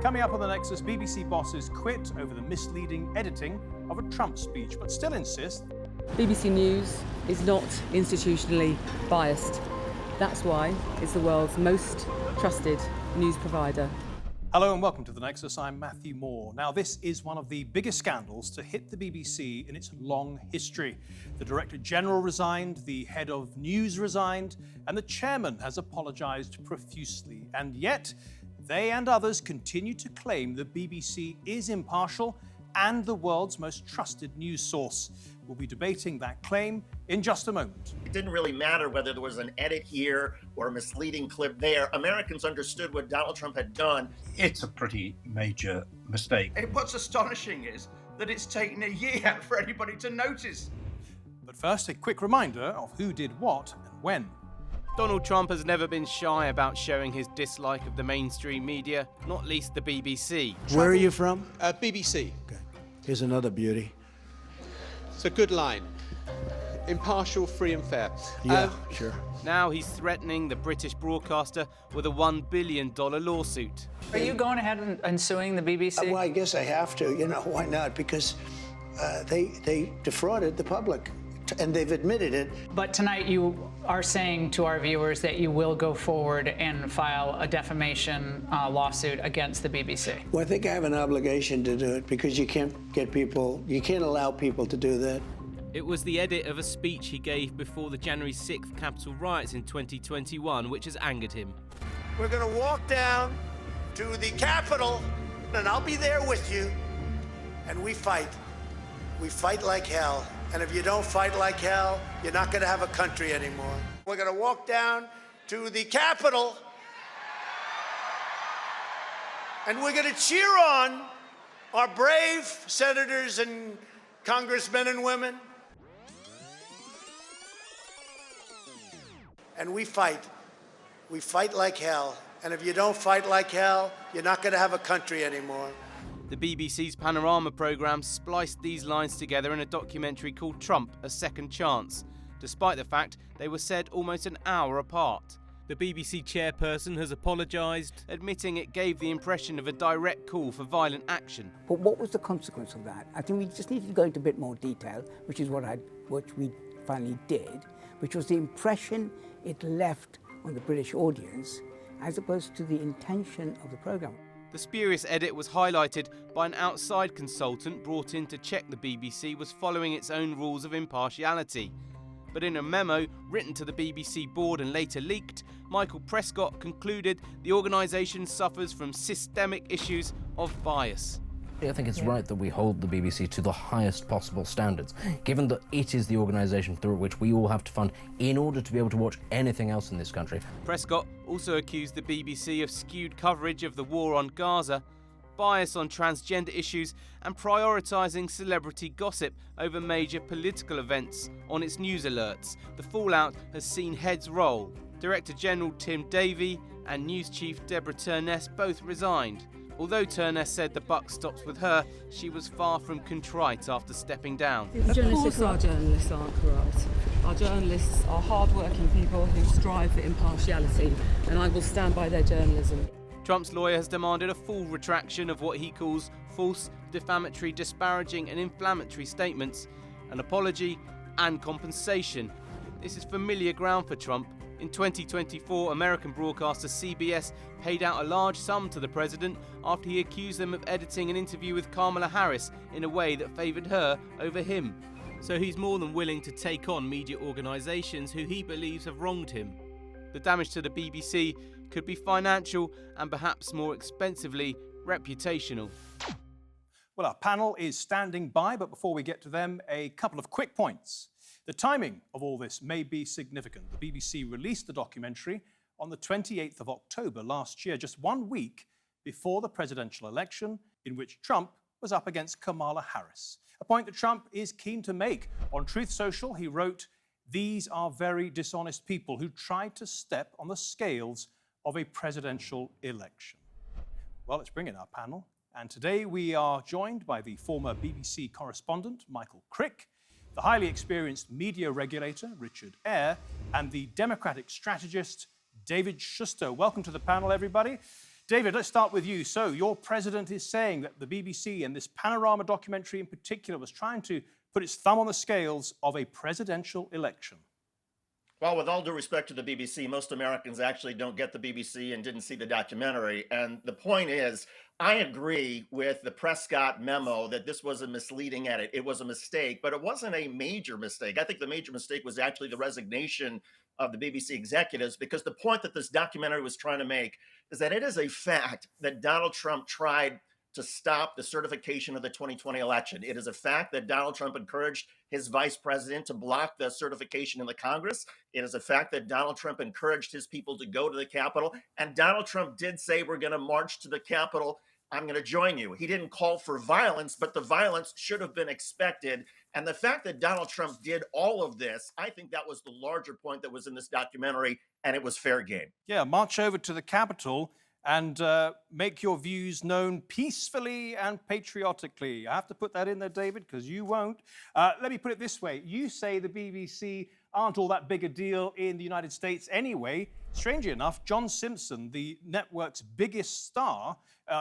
Coming up on the Nexus, BBC bosses quit over the misleading editing of a Trump speech, but still insist BBC News is not institutionally biased. That's why it's the world's most trusted news provider. Hello and welcome to the Nexus. I'm Matthew Moore. Now, this is one of the biggest scandals to hit the BBC in its long history. The Director General resigned, the head of news resigned, and the chairman has apologised profusely. And yet, they and others continue to claim the BBC is impartial and the world's most trusted news source. We'll be debating that claim in just a moment. It didn't really matter whether there was an edit here or a misleading clip there. Americans understood what Donald Trump had done. It's a pretty major mistake. What's astonishing is that it's taken a year for anybody to notice. But first, a quick reminder of who did what and when. Donald Trump has never been shy about showing his dislike of the mainstream media, not least the BBC. Where are you from? BBC. Okay. Here's another beauty. It's a good line. Impartial, free and fair. Yeah, sure. Now he's threatening the British broadcaster with a $1 billion lawsuit. Are you going ahead and suing the BBC? Well, I guess I have to. You know, why not? Because they defrauded the public, and they've admitted it. But tonight you are saying to our viewers that you will go forward and file a defamation lawsuit against the BBC. Well, I think I have an obligation to do it because you can't allow people to do that. It was the edit of a speech he gave before the January 6th Capitol riots in 2021 which has angered him. We're going to walk down to the Capitol, and I'll be there with you, and we fight. We fight like hell. And if you don't fight like hell, you're not going to have a country anymore. We're going to walk down to the Capitol, and we're going to cheer on our brave senators and congressmen and women. And we fight. We fight like hell. And if you don't fight like hell, you're not going to have a country anymore. The BBC's Panorama programme spliced these lines together in a documentary called Trump, A Second Chance, despite the fact they were said almost an hour apart. The BBC chairperson has apologised, admitting it gave the impression of a direct call for violent action. But what was the consequence of that? I think we just needed to go into a bit more detail, which is what we finally did, which was the impression it left on the British audience as opposed to the intention of the programme. The spurious edit was highlighted by an outside consultant brought in to check the BBC was following its own rules of impartiality. But in a memo written to the BBC board and later leaked, Michael Prescott concluded the organisation suffers from systemic issues of bias. I think it's right that we hold the BBC to the highest possible standards, given that it is the organisation through which we all have to fund in order to be able to watch anything else in this country. Prescott also accused the BBC of skewed coverage of the war on Gaza, bias on transgender issues and prioritising celebrity gossip over major political events on its news alerts. The fallout has seen heads roll. Director General Tim Davie and News Chief Deborah Turness both resigned. Although Turness said the buck stops with her, she was far from contrite after stepping down. Of course our journalists aren't corrupt. Our journalists are hard-working people who strive for impartiality, and I will stand by their journalism. Trump's lawyer has demanded a full retraction of what he calls false, defamatory, disparaging and inflammatory statements, an apology and compensation. This is familiar ground for Trump. In 2024, American broadcaster CBS paid out a large sum to the president after he accused them of editing an interview with Kamala Harris in a way that favoured her over him. So he's more than willing to take on media organisations who he believes have wronged him. The damage to the BBC could be financial and perhaps more expensively reputational. Well, our panel is standing by, but before we get to them, a couple of quick points. The timing of all this may be significant. The BBC released the documentary on the 28th of October last year, just 1 week before the presidential election, in which Trump was up against Kamala Harris. A point that Trump is keen to make. On Truth Social, he wrote, "These are very dishonest people who tried to step on the scales of a presidential election." Well, let's bring in our panel. And today we are joined by the former BBC correspondent, Michael Crick, the highly experienced media regulator, Richard Ayre, and the democratic strategist, David Shuster. Welcome to the panel, everybody. David, let's start with you. So your president is saying that the BBC and this Panorama documentary in particular was trying to put its thumb on the scales of a presidential election. Well, with all due respect to the BBC, most Americans actually don't get the BBC and didn't see the documentary. And the point is, I agree with the Prescott memo that this was a misleading edit. It was a mistake, but it wasn't a major mistake. I think the major mistake was actually the resignation of the BBC executives, because the point that this documentary was trying to make is that it is a fact that Donald Trump tried to stop the certification of the 2020 election. It is a fact that Donald Trump encouraged his vice president to block the certification in the Congress. It is a fact that Donald Trump encouraged his people to go to the Capitol. And Donald Trump did say, we're going to march to the Capitol. I'm going to join you. He didn't call for violence, but the violence should have been expected. And the fact that Donald Trump did all of this, I think that was the larger point that was in this documentary, and it was fair game. Yeah, march over to the Capitol and make your views known peacefully and patriotically. I have to put that in there, David, because you won't. Let me put it this way. You say the BBC aren't all that big a deal in the United States anyway. Strangely enough, John Simpson, the network's biggest star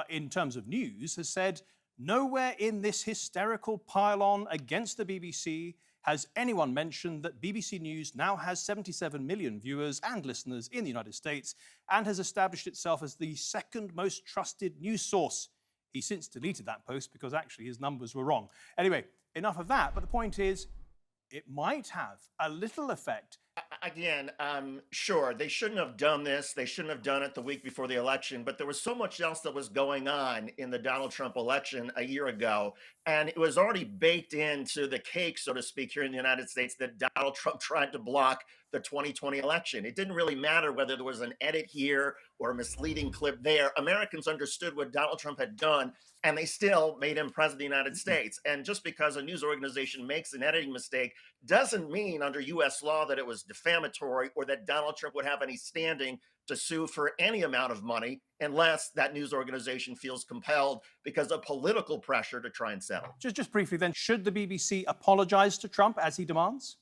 in terms of news, has said, nowhere in this hysterical pile-on against the BBC has anyone mentioned that BBC News now has 77 million viewers and listeners in the United States and has established itself as the second most trusted news source. He since deleted that post because actually his numbers were wrong. Anyway, enough of that, but the point is, it might have a little effect. Again, sure, they shouldn't have done this. They shouldn't have done it the week before the election, but there was so much else that was going on in the Donald Trump election a year ago. And it was already baked into the cake, so to speak, here in the United States that Donald Trump tried to block the 2020 election. It didn't really matter whether there was an edit here or a misleading clip there. Americans understood what Donald Trump had done, and they still made him president of the United States. And just because a news organization makes an editing mistake doesn't mean under U.S. law that it was defamatory or that Donald Trump would have any standing to sue for any amount of money unless that news organization feels compelled because of political pressure to try and settle. Just briefly then, should the BBC apologize to Trump as he demands?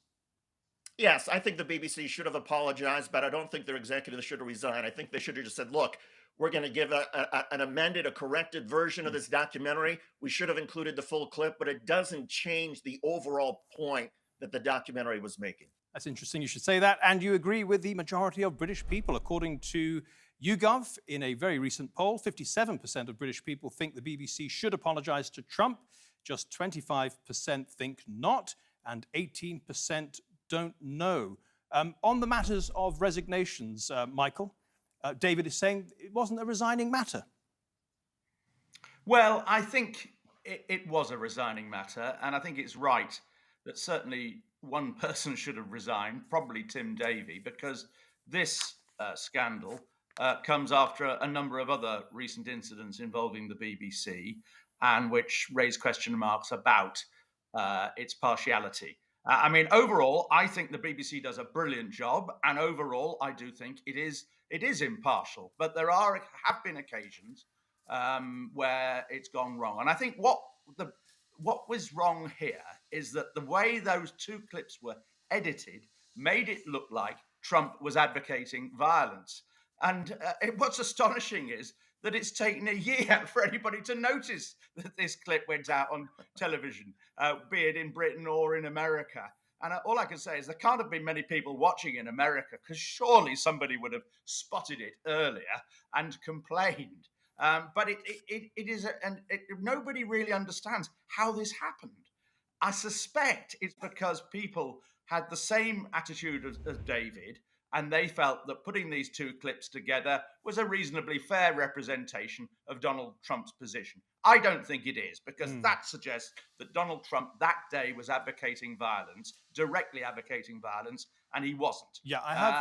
Yes, I think the BBC should have apologized, but I don't think their executives should have resigned. I think they should have just said, look, we're going to give an amended, a corrected version of this documentary. We should have included the full clip, but it doesn't change the overall point that the documentary was making. That's interesting you should say that. And you agree with the majority of British people. According to YouGov, in a very recent poll, 57% of British people think the BBC should apologize to Trump. Just 25% think not, and 18% don't know. On the matters of resignations, Michael, David is saying it wasn't a resigning matter. Well, I think it was a resigning matter, and I think it's right that certainly one person should have resigned, probably Tim Davie, because this scandal comes after a number of other recent incidents involving the BBC and which raise question marks about its partiality. I mean, overall, I think the BBC does a brilliant job, and overall, I do think it is impartial. But there have been occasions where it's gone wrong, and I think what was wrong here is that the way those two clips were edited made it look like Trump was advocating violence. And what's astonishing is that it's taken a year for anybody to notice that this clip went out on television, be it in Britain or in America. And all I can say is there can't have been many people watching in America, because surely somebody would have spotted it earlier and complained. But nobody really understands how this happened. I suspect it's because people had the same attitude as David, and they felt that putting these two clips together was a reasonably fair representation of Donald Trump's position. I don't think it is, because that suggests that Donald Trump that day was advocating violence, directly advocating violence, and he wasn't. Yeah,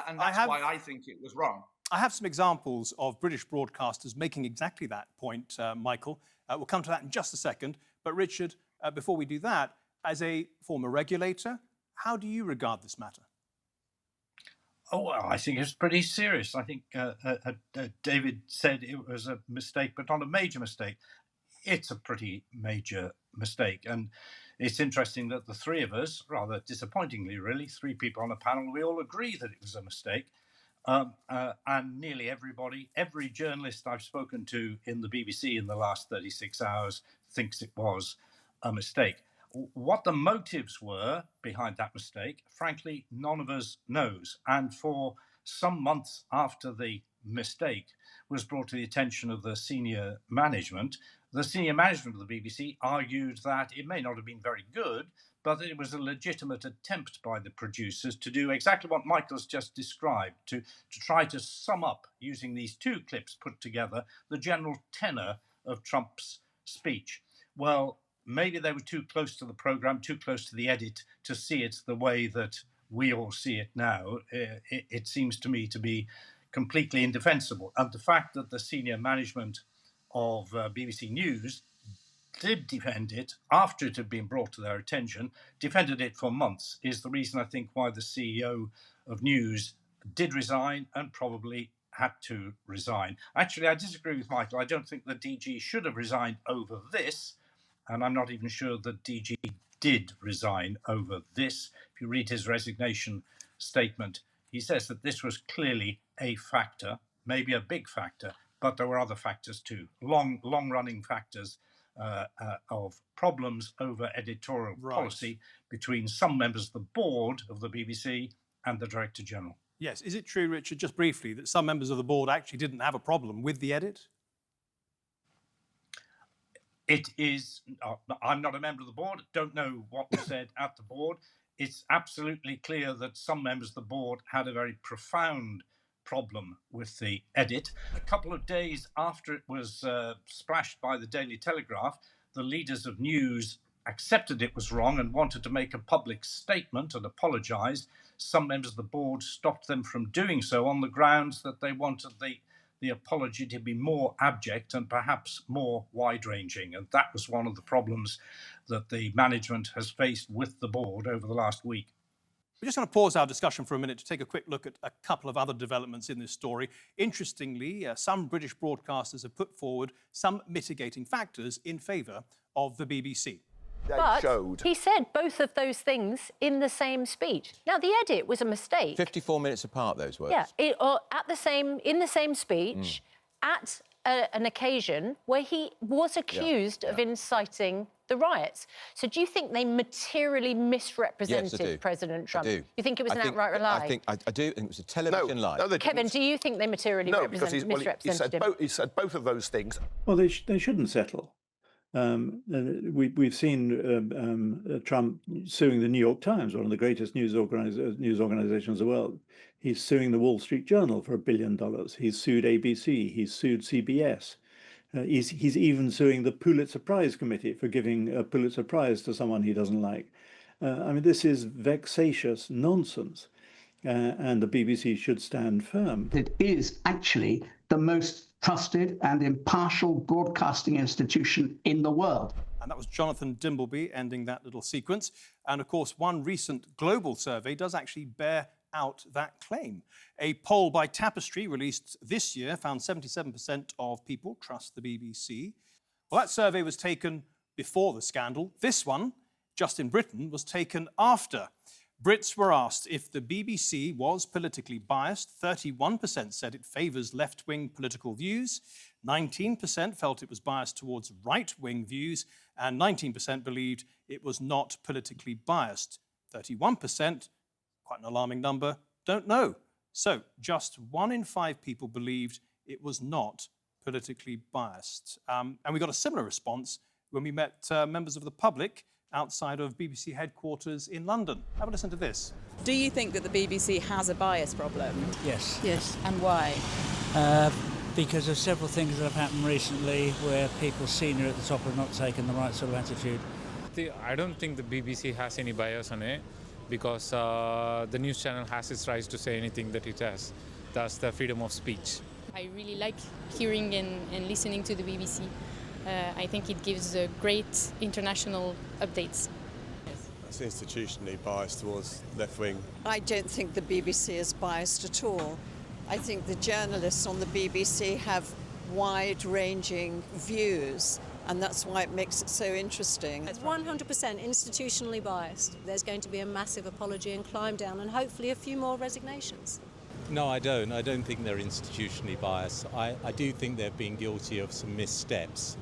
and that's why I think it was wrong. I have some examples of British broadcasters making exactly that point, Michael. We'll come to that in just a second. But Richard, before we do that, as a former regulator, how do you regard this matter? Oh, well, I think it's pretty serious. I think David said it was a mistake, but not a major mistake. It's a pretty major mistake. And it's interesting that the three of us, rather disappointingly really, three people on a panel, we all agree that it was a mistake. and nearly every journalist I've spoken to in the BBC in the last 36 hours thinks it was a mistake. What the motives were behind that mistake, frankly, none of us knows. And for some months after the mistake was brought to the attention of the senior management of the BBC argued that it may not have been very good, but that it was a legitimate attempt by the producers to do exactly what Michael's just described, to try to sum up, using these two clips put together, the general tenor of Trump's speech. Well, maybe they were too close to the programme, too close to the edit to see it the way that we all see it now. It seems to me to be completely indefensible. And the fact that the senior management of BBC News did defend it after it had been brought to their attention, defended it for months, is the reason I think why the CEO of News did resign and probably had to resign. Actually, I disagree with Michael. I don't think the DG should have resigned over this, and I'm not even sure that DG did resign over this. If you read his resignation statement, he says that this was clearly a factor, maybe a big factor, but there were other factors too, long-running factors of problems over editorial policy between some members of the board of the BBC and the Director General. Yes. Is it true, Richard, just briefly, that some members of the board actually didn't have a problem with the edit? It is, I'm not a member of the board, don't know what was said at the board. It's absolutely clear that some members of the board had a very profound problem with the edit. A couple of days after it was splashed by the Daily Telegraph, the leaders of News accepted it was wrong and wanted to make a public statement and apologise. Some members of the board stopped them from doing so on the grounds that they wanted the apology to be more abject and perhaps more wide-ranging. And that was one of the problems that the management has faced with the board over the last week. We're just going to pause our discussion for a minute to take a quick look at a couple of other developments in this story. Interestingly, some British broadcasters have put forward some mitigating factors in favour of the BBC. But he said both of those things in the same speech. Now, the edit was a mistake. 54 minutes apart, those words. Yeah, in the same speech, at an occasion where he was accused of inciting the riots. So do you think they materially misrepresented President Trump? I do. You think it was an outright lie? I do. I think it was a television lie. No, Kevin, do you think they materially misrepresented him? He said both of those things. Well, they shouldn't settle. We've seen Trump suing the New York Times, one of the greatest news organizations in the world. He's suing the Wall Street Journal for $1 billion. He's sued ABC. He's sued CBS. He's even suing the Pulitzer Prize Committee for giving a Pulitzer Prize to someone he doesn't like. I mean, this is vexatious nonsense, and the BBC should stand firm. It is actually the most trusted and impartial broadcasting institution in the world. And that was Jonathan Dimbleby ending that little sequence. And of course, one recent global survey does actually bear out that claim. A poll by Tapestry released this year found 77% of people trust the BBC. Well, that survey was taken before the scandal. This one, just in Britain, was taken after. Brits were asked if the BBC was politically biased. 31% said it favours left-wing political views. 19% felt it was biased towards right-wing views. And 19% believed it was not politically biased. 31%, quite an alarming number, don't know. So just 1 in 5 people believed it was not politically biased. And we got a similar response when we met members of the public outside of BBC headquarters in London. Have a listen to this. Do you think that the BBC has a bias problem? Yes. Yes. And why? Because of several things that have happened recently where people senior at the top have not taken the right sort of attitude. I don't think the BBC has any bias on it because the news channel has its rights to say anything that it has. That's the freedom of speech. I really like hearing and listening to the BBC. I think it gives great international updates. It's institutionally biased towards left-wing. I don't think the BBC is biased at all. I think the journalists on the BBC have wide-ranging views, and that's why it makes it so interesting. It's 100% institutionally biased. There's going to be a massive apology and climb down and hopefully a few more resignations. No, I don't. I don't think they're institutionally biased. I do think they've been guilty of some missteps,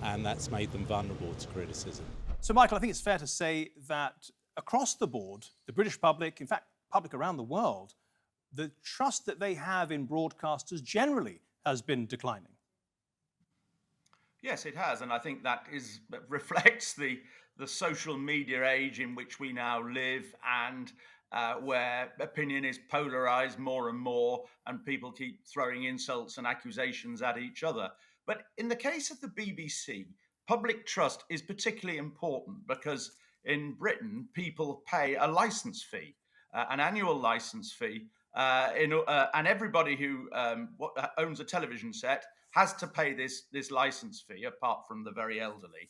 and that's made them vulnerable to criticism. So, Michael, I think it's fair to say that across the board, the British public, in fact, public around the world, the trust that they have in broadcasters generally has been declining. Yes, it has, and I think that reflects the social media age in which we now live, and where opinion is polarized more and more, and people keep throwing insults and accusations at each other. But in the case of the BBC, public trust is particularly important because in Britain, people pay a license fee, an annual license fee, and everybody who owns a television set has to pay this license fee, apart from the very elderly.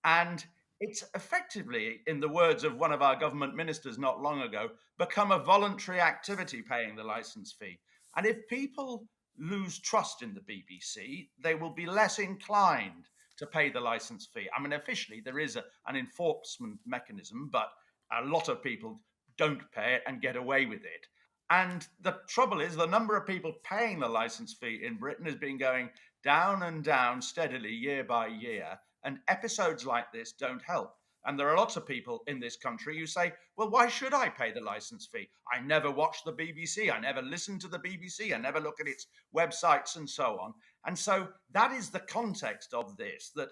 And it's effectively, in the words of one of our government ministers not long ago, become a voluntary activity paying the license fee. And if people lose trust in the BBC, they will be less inclined to pay the license fee. I mean, officially, there is an enforcement mechanism, but a lot of people don't pay it and get away with it. And the trouble is, the number of people paying the license fee in Britain has been going down and down steadily year by year. And episodes like this don't help. And there are lots of people in this country who say, well, why should I pay the license fee? I never watch the BBC. I never listen to the BBC. I never look at its websites and so on. And so that is the context of this, that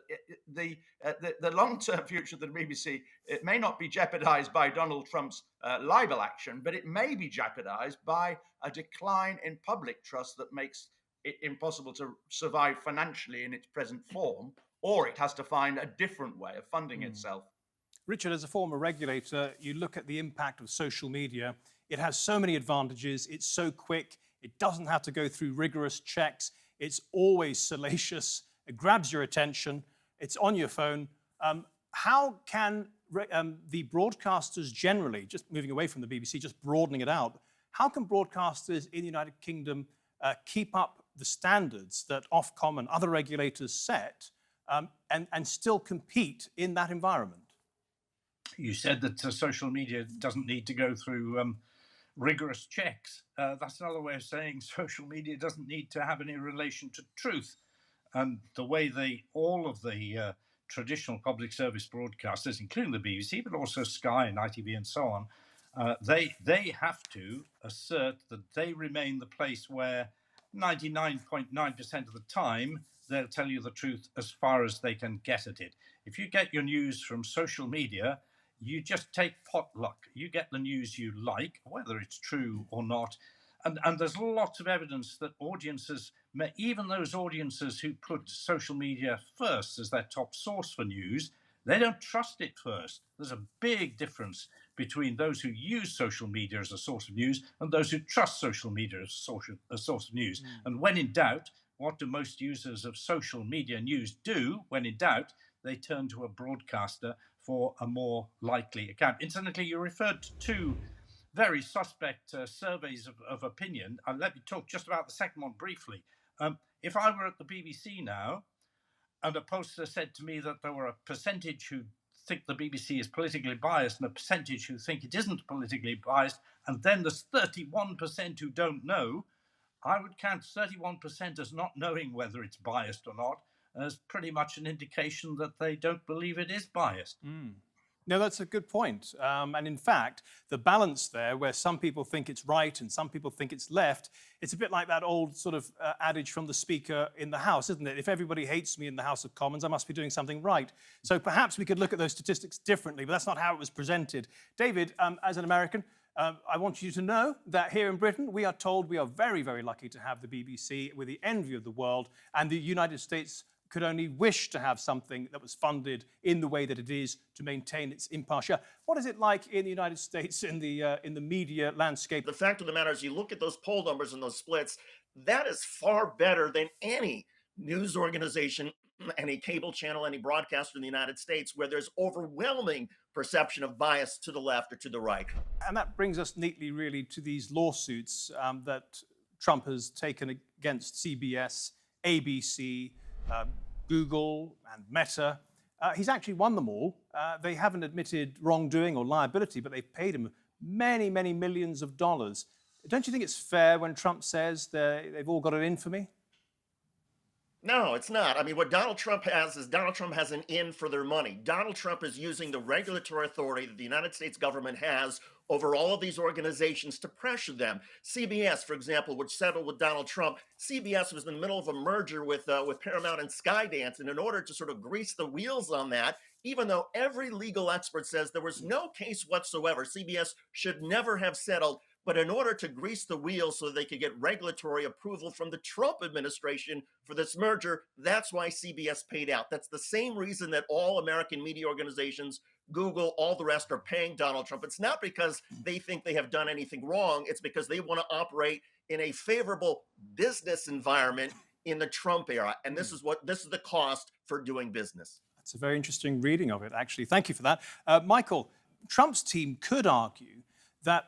the long-term future of the BBC, it may not be jeopardized by Donald Trump's libel action, but it may be jeopardized by a decline in public trust that makes it impossible to survive financially in its present form, or it has to find a different way of funding itself. Richard, as a former regulator, you look at the impact of social media. It has so many advantages. It's so quick. It doesn't have to go through rigorous checks. It's always salacious. It grabs your attention. It's on your phone. How can the broadcasters generally, just moving away from the BBC, just broadening it out, how can broadcasters in the United Kingdom keep up the standards that Ofcom and other regulators set and still compete in that environment? You said that social media doesn't need to go through rigorous checks. That's another way of saying social media doesn't need to have any relation to truth. And the way all of the traditional public service broadcasters, including the BBC, but also Sky and ITV and so on, they have to assert that they remain the place where 99.9% of the time they'll tell you the truth as far as they can get at it. If you get your news from social media, you just take potluck. You get the news you like, whether it's true or not. And there's lots of evidence that audiences, even those audiences who put social media first as their top source for news, they don't trust it first. There's a big difference between those who use social media as a source of news and those who trust social media as a source of news. And when in doubt, what do most users of social media news do? When in doubt, they turn to a broadcaster for a more likely account. Incidentally, you referred to two very suspect surveys of opinion. Let me talk just about the second one briefly. If I were at the BBC now, and a pollster said to me that there were a percentage who think the BBC is politically biased and a percentage who think it isn't politically biased, and then there's 31% who don't know, I would count 31% as not knowing whether it's biased or not as pretty much an indication that they don't believe it is biased. No, that's a good point. And in fact, the balance there, where some people think it's right and some people think it's left, it's a bit like that old sort of adage from the Speaker in the House, isn't it? If everybody hates me in the House of Commons, I must be doing something right. So perhaps we could look at those statistics differently, but that's not how it was presented. David, as an American, I want you to know that here in Britain, we are told we are very, very lucky to have the BBC. We're the envy of the world, and the United States could only wish to have something that was funded in the way that it is to maintain its impartiality. What is it like in the United States in the media landscape? The fact of the matter is, you look at those poll numbers and those splits, that is far better than any news organization, any cable channel, any broadcaster in the United States, where there's overwhelming perception of bias to the left or to the right. And that brings us neatly, really, to these lawsuits that Trump has taken against CBS, ABC, Google and Meta. He's actually won them all. They haven't admitted wrongdoing or liability, but they've paid him many, many millions of dollars. Don't you think it's fair when Trump says they've all got it in for me? No, it's not. I mean, what Donald Trump has is Donald Trump has an in for their money. Donald Trump is using the regulatory authority that the United States government has over all of these organizations to pressure them. CBS, for example, which settled with Donald Trump, CBS was in the middle of a merger with Paramount and Skydance, and in order to sort of grease the wheels on that, even though every legal expert says there was no case whatsoever, CBS should never have settled. But in order to grease the wheels so they could get regulatory approval from the Trump administration for this merger, that's why CBS paid out. That's the same reason that all American media organizations, Google, all the rest are paying Donald Trump. It's not because they think they have done anything wrong. It's because they want to operate in a favorable business environment in the Trump era. And this is the cost for doing business. That's a very interesting reading of it, actually. Thank you for that. Michael, Trump's team could argue that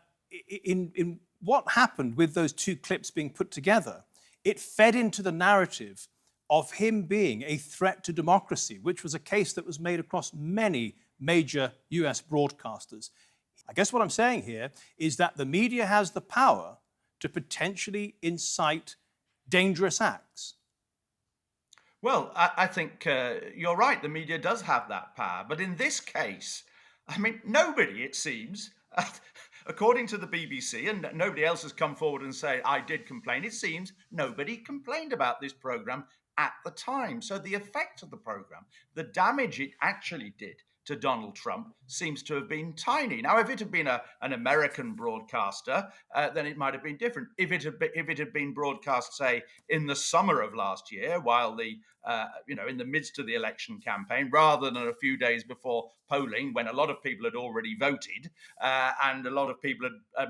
in what happened with those two clips being put together, it fed into the narrative of him being a threat to democracy, which was a case that was made across many major US broadcasters. I guess what I'm saying here is that the media has the power to potentially incite dangerous acts. Well, I think you're right. The media does have that power. But in this case, I mean, nobody, it seems, according to the BBC, and nobody else has come forward and said, I did complain, it seems nobody complained about this programme at the time. So the effect of the programme, the damage it actually did to Donald Trump seems to have been tiny. Now, if it had been an American broadcaster, then it might have been different. If it had been broadcast, say, in the summer of last year, while in the midst of the election campaign, rather than a few days before polling, when a lot of people had already voted, and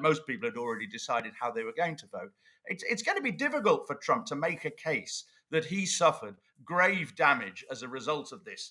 most people had already decided how they were going to vote, it's going to be difficult for Trump to make a case that he suffered grave damage as a result of this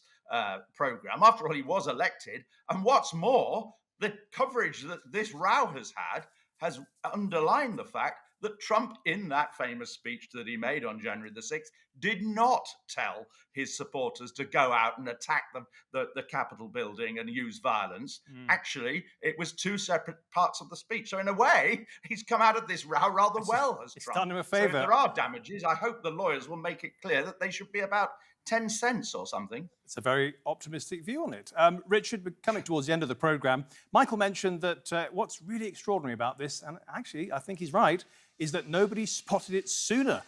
program. After all, he was elected. And what's more, the coverage that this row has had has underlined the fact that Trump, in that famous speech that he made on January the 6th, did not tell his supporters to go out and attack the Capitol building and use violence. Actually, it was two separate parts of the speech. So in a way, he's come out of this row rather well as Trump. Done him a So favour. if there are damages, I hope the lawyers will make it clear that they should be about 10 cents or something. It's a very optimistic view on it. Richard, we're coming towards the end of the programme. Michael mentioned that what's really extraordinary about this, and actually I think he's right, is that nobody spotted it sooner.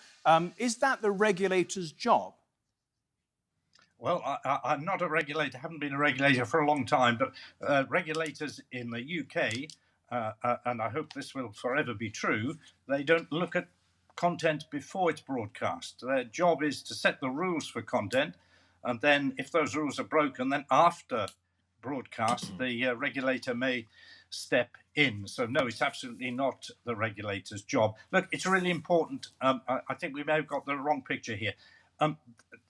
Is that the regulator's job? Well, I'm not a regulator, haven't been a regulator for a long time, but regulators in the UK, and I hope this will forever be true, they don't look at content before it's broadcast. Their job is to set the rules for content, and then if those rules are broken, then after broadcast, the regulator may step in. So no, it's absolutely not the regulator's job. Look, it's really important. I think we may have got the wrong picture here.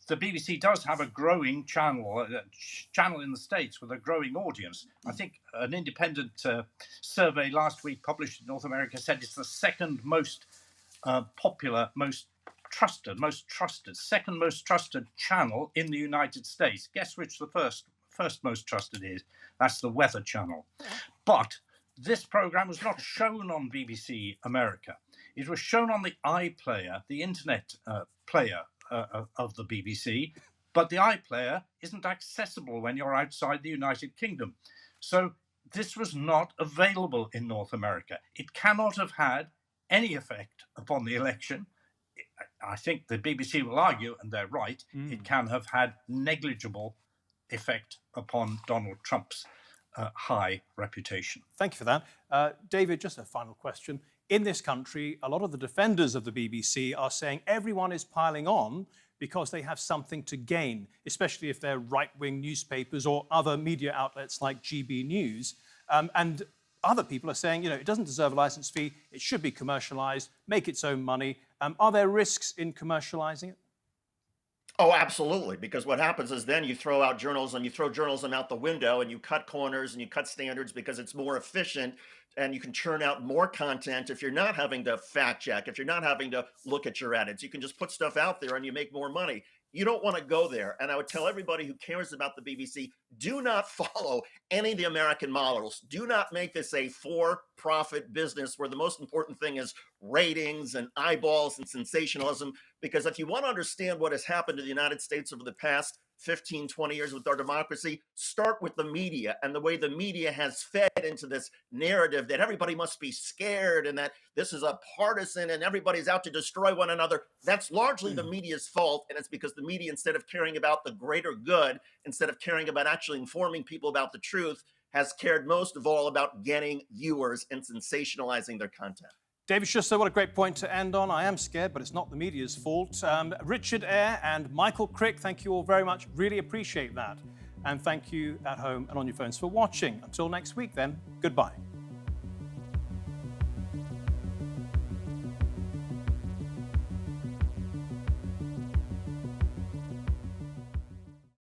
The BBC does have a growing channel in the States with a growing audience. I think an independent survey last week published in North America said it's the second most popular, second most trusted channel in the United States. Guess which the first most trusted is? That's the Weather Channel. But this program was not shown on BBC America. It was shown on the iPlayer, the internet player of the BBC, but the iPlayer isn't accessible when you're outside the United Kingdom. So this was not available in North America. It cannot have had any effect upon the election. I think the BBC will argue, and they're right, it can have had negligible effect upon Donald Trump's high reputation. Thank you for that. David, just a final question. In this country, a lot of the defenders of the BBC are saying everyone is piling on because they have something to gain, especially if they're right-wing newspapers or other media outlets like GB News. And other people are saying, it doesn't deserve a license fee, it should be commercialised, make its own money. Are there risks in commercialising it? Oh, absolutely. Because what happens is then you throw out journalism, you throw journalism out the window and you cut corners and you cut standards because it's more efficient and you can churn out more content if you're not having to fact check, if you're not having to look at your edits. You can just put stuff out there and you make more money. You don't want to go there. And I would tell everybody who cares about the BBC, do not follow any of the American models. Do not make this a for-profit business where the most important thing is ratings and eyeballs and sensationalism. Because if you want to understand what has happened to the United States over the past 15, 20 years with our democracy, start with the media and the way the media has fed into this narrative that everybody must be scared and that this is a partisan and everybody's out to destroy one another. That's largely the media's fault. And it's because the media, instead of caring about the greater good, instead of caring about actually informing people about the truth, has cared most of all about getting viewers and sensationalizing their content. David Shuster, what a great point to end on. I am scared, but it's not the media's fault. Richard Ayre and Michael Crick, thank you all very much. Really appreciate that. And thank you at home and on your phones for watching. Until next week then, goodbye.